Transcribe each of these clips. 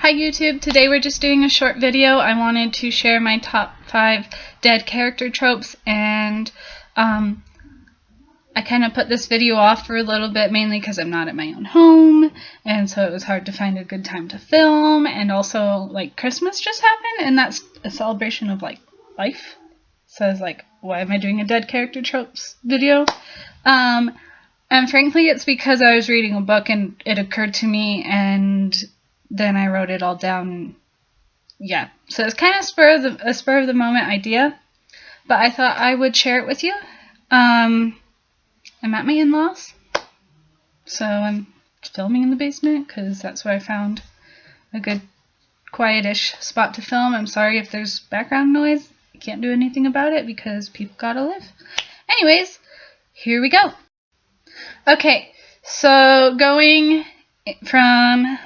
Hi YouTube, today we're just doing a short video. I wanted to share my top 5 dead character tropes, and I kind of put this video off for a little bit, mainly because I'm not at my own home, and so it was hard to find a good time to film, and also like Christmas just happened, and that's a celebration of like life. So I was like, why am I doing a dead character tropes video? And frankly it's because I was reading a book and it occurred to me, and then I wrote it all down. Yeah, so it's kind of a spur of the moment idea, but I thought I would share it with you. I'm at my in-laws, so I'm filming in the basement because that's where I found a good quietish spot to film. I'm sorry if there's background noise. I can't do anything about it because people gotta live. Anyways, here we go. Okay, so going from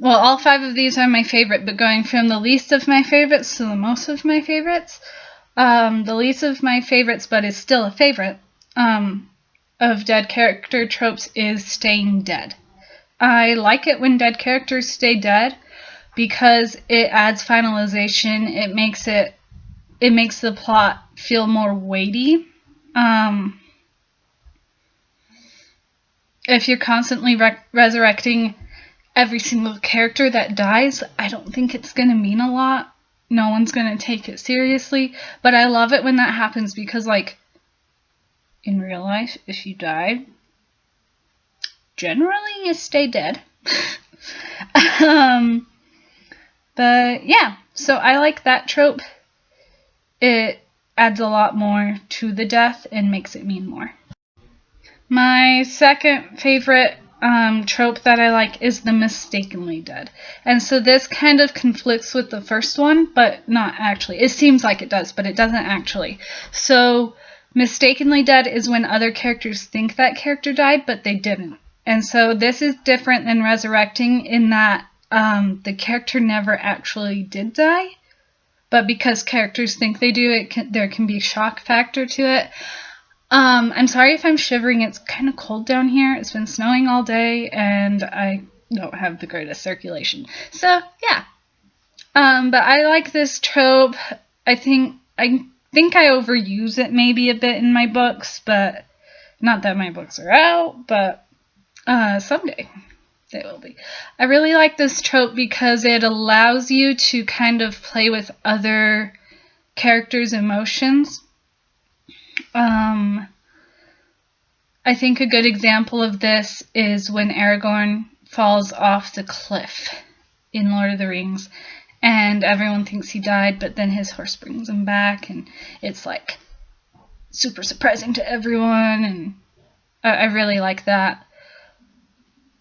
well, all 5 of these are my favorite, but going from the least of my favorites to the most of my favorites. The least of my favorites, but is still a favorite, of dead character tropes is staying dead. I like it when dead characters stay dead because it adds finalization. It makes the plot feel more weighty. If you're constantly resurrecting every single character that dies, I don't think it's going to mean a lot. No one's going to take it seriously. But I love it when that happens because, like, in real life, if you die, generally you stay dead. But yeah, so I like that trope. It adds a lot more to the death and makes it mean more. My second favorite trope that I like is the mistakenly dead. And so this kind of conflicts with the first one, but not actually. It seems like it does, but it doesn't actually. So mistakenly dead is when other characters think that character died, but they didn't. And so this is different than resurrecting in that the character never actually did die, but because characters think they do, there can be a shock factor to it. I'm sorry if I'm shivering. It's kind of cold down here. It's been snowing all day, and I don't have the greatest circulation. So, yeah. But I like this trope. I think I overuse it maybe a bit in my books, but not that my books are out, but someday they will be. I really like this trope because it allows you to kind of play with other characters' emotions. I think a good example of this is when Aragorn falls off the cliff in Lord of the Rings, and everyone thinks he died, but then his horse brings him back, and it's like super surprising to everyone, and I really like that.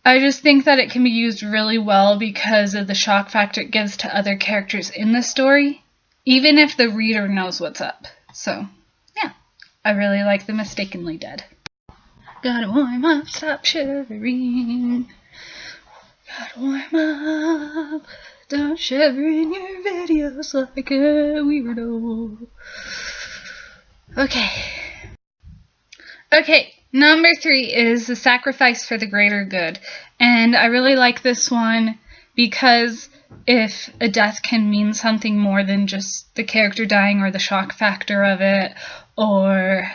I just think that it can be used really well because of the shock factor it gives to other characters in the story, even if the reader knows what's up. So, yeah, I really like the mistakenly dead. Gotta warm up, stop shivering. Gotta warm up, don't shiver in your videos like a weirdo. Okay, number 3 is the sacrifice for the greater good. And I really like this one because if a death can mean something more than just the character dying or the shock factor of it, or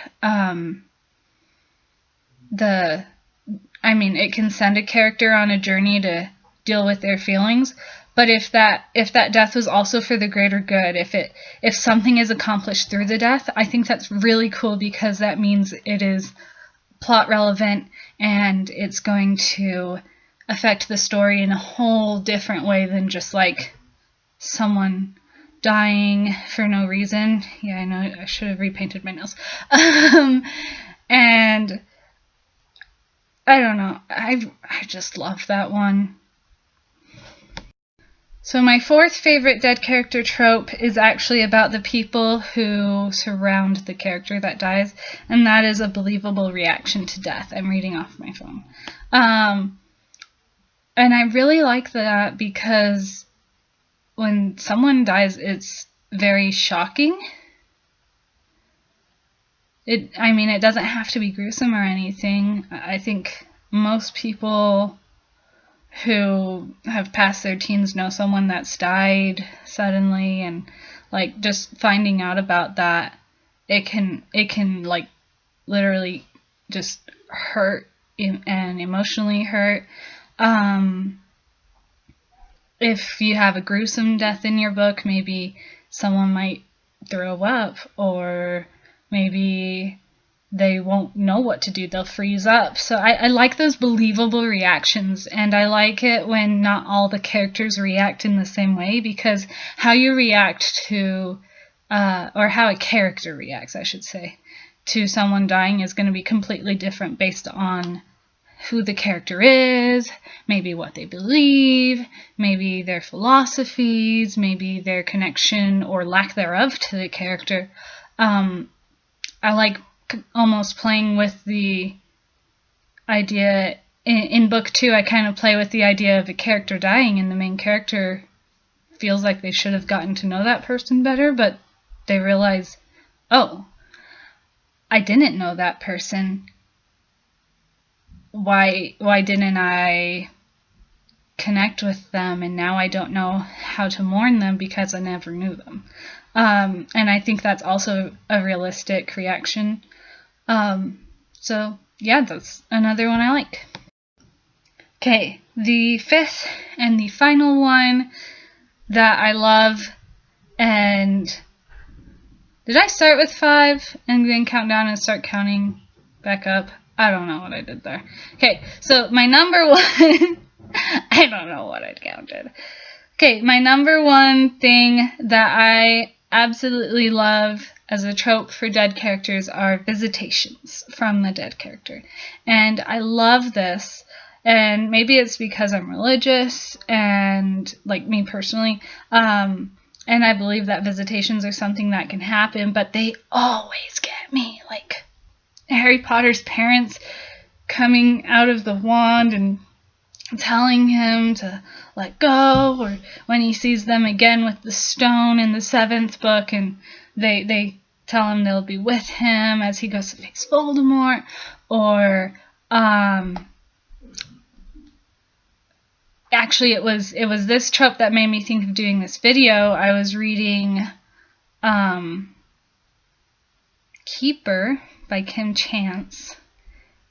it can send a character on a journey to deal with their feelings. But if that death was also for the greater good, if something is accomplished through the death, I think that's really cool because that means it is plot relevant and it's going to affect the story in a whole different way than just like someone dying for no reason. Yeah, I know I should have repainted my nails. And I don't know. I just love that one. So my 4th favorite dead character trope is actually about the people who surround the character that dies, and that is a believable reaction to death. I'm reading off my phone. And I really like that because when someone dies, it's very shocking. It doesn't have to be gruesome or anything. I think most people who have passed their teens know someone that's died suddenly, and like just finding out about that, it can like literally just hurt and emotionally hurt. If you have a gruesome death in your book, maybe someone might throw up, or maybe they won't know what to do. They'll freeze up. So I like those believable reactions, and I like it when not all the characters react in the same way, because how you react to, or how a character reacts, I should say, to someone dying is going to be completely different based on who the character is, maybe what they believe, maybe their philosophies, maybe their connection or lack thereof to the character. I like almost playing with the idea. In book 2, I kind of play with the idea of a character dying, and the main character feels like they should have gotten to know that person better, but they realize, oh, I didn't know that person. Why didn't I connect with them, and now I don't know how to mourn them because I never knew them. And I think that's also a realistic reaction. So yeah, that's another one I like. Okay, the 5th and the final one that I love, and did I start with 5 and then count down and start counting back up? I don't know what I did there. Okay, so my number 1, I don't know what I counted. Okay, my number 1 thing that I absolutely love as a trope for dead characters are visitations from the dead character. And I love this, and maybe it's because I'm religious, and like me personally, and I believe that visitations are something that can happen, but they always get me. Like Harry Potter's parents coming out of the wand and telling him to let go, or when he sees them again with the stone in the 7th book, and they tell him they'll be with him as he goes to face Voldemort, or actually it was this trope that made me think of doing this video. I was reading Keeper by Kim Chance,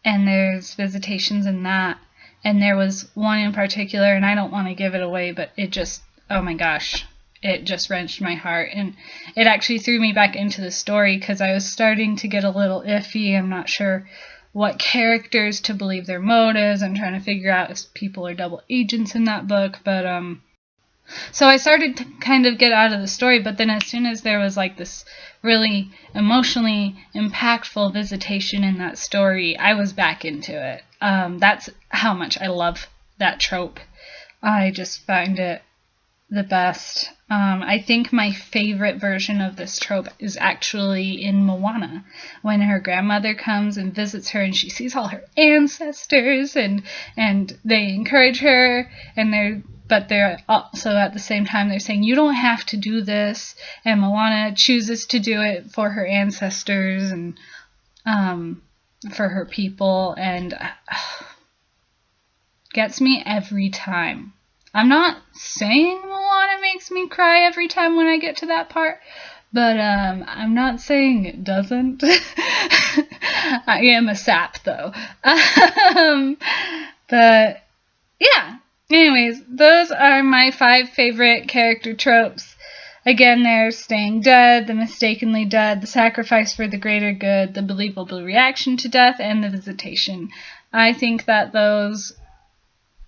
and there's visitations in that, and there was one in particular, and I don't want to give it away, but it just, oh my gosh, it just wrenched my heart, and it actually threw me back into the story because I was starting to get a little iffy. I'm not sure what characters to believe their motives. I'm trying to figure out if people are double agents in that book, but so I started to kind of get out of the story, but then as soon as there was like this really emotionally impactful visitation in that story, I was back into it. That's how much I love that trope. I just find it the best. I think my favorite version of this trope is actually in Moana, when her grandmother comes and visits her, and she sees all her ancestors, and they encourage her, and but they're also at the same time they're saying you don't have to do this, and Moana chooses to do it for her ancestors and for her people, and gets me every time. I'm not saying Moana makes me cry every time when I get to that part, but I'm not saying it doesn't. I am a sap though. But yeah. Anyways, those are my 5 favorite character tropes. Again, they're staying dead, the mistakenly dead, the sacrifice for the greater good, the believable reaction to death, and the visitation. I think that those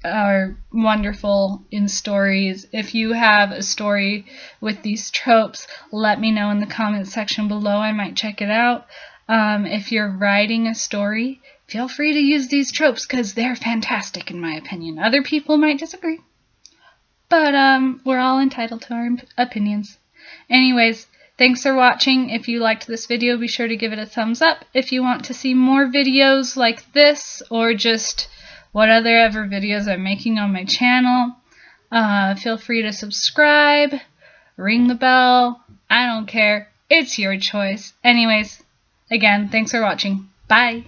are wonderful in stories. If you have a story with these tropes, let me know in the comments section below. I might check it out. If you're writing a story, feel free to use these tropes because they're fantastic in my opinion. Other people might disagree, but we're all entitled to our opinions. Anyways, thanks for watching. If you liked this video, be sure to give it a thumbs up. If you want to see more videos like this, or just what other videos I'm making on my channel, feel free to subscribe, ring the bell. I don't care. It's your choice. Anyways, again, thanks for watching. Bye.